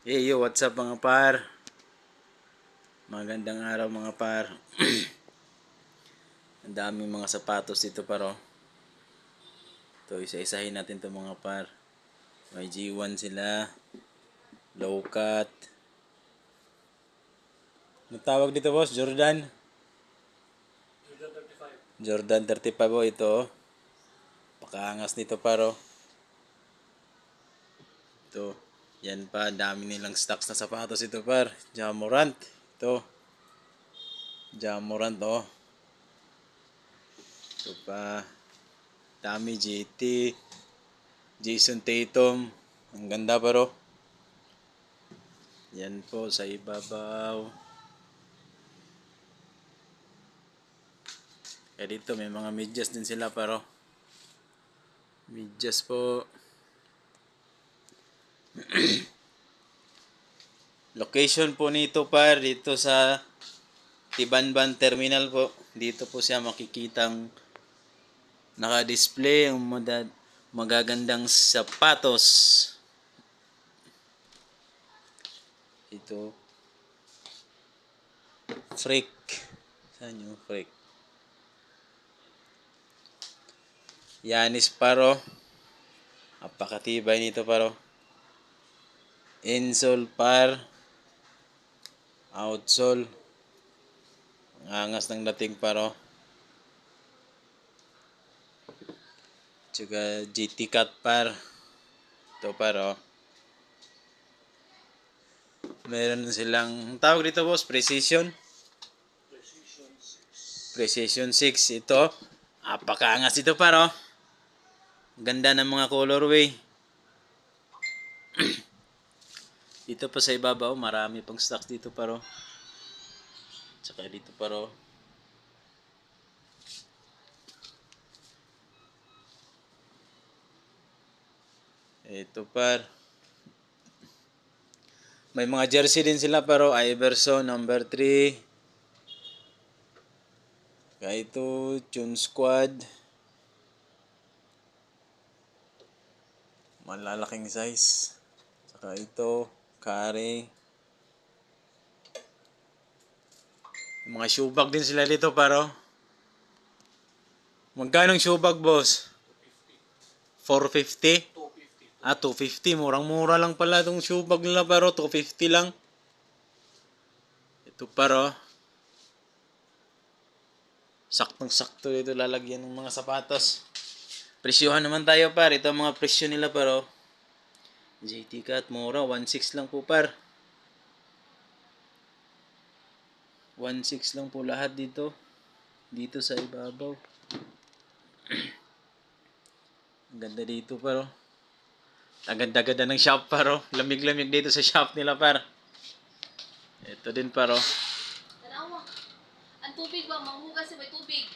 Hey yo, what's up mga par? Magandang araw mga par. Ang daming mga sapatos dito paro. Ito, isa-isahin natin to mga par. May G1 sila, low cut. Anong tawag dito boss? Jordan? Jordan 35 oh, ito oh. Pakaangas nito paro. Ito, yan pa, dami nilang stocks na sapatos ito par. Jamorant. Ito, Jamorant oh. Ito pa, dami JT, Jason Tatum. Ang ganda paro. Yan po sa ibabaw. Kaya dito may mga medyas din sila paro. Medyas po. Location po nito par dito sa Tibanban Terminal po. Dito po siya makikitang naka-display ang magagandang sapatos. Ito. Freak. Saan yung freak? Yanis paro. Apakatibay nito paro. Insole par. Outsole. Ang angas ng dating paro. Tsaka GT cut par. Ito paro. Meron silang, ang tawag dito boss, Precision. Precision 6. Ito. Apakaangas ito paro. Ganda ng mga colorway. Dito pa sa ibabaw, marami pang stocks dito paro. Tsaka dito paro. Ito par. May mga jersey din sila paro. Iverson number 3. Kaya ito, Tune Squad. Malalaking size. Tsaka ito, Curry. Mga shoe bag din sila dito paro. Magkano ang shoe bag boss? 450? 250. Murang-mura lang pala itong shoe bag nila paro. 250 lang. Ito paro. Saktong-sakto dito lalagyan ng mga sapatos. Presyohan naman tayo par. Ito ang mga presyo nila paro. JT Cut, mura. 1.6 lang po par. 1.6 lang po lahat dito. Dito sa ibabaw. Ang ganda dito paro. Agad-agad ng shop paro. Lamig-lamig dito sa shop nila par. Ito din paro. Tanawa. Ang tubig ba? Manghugas sa may tubig.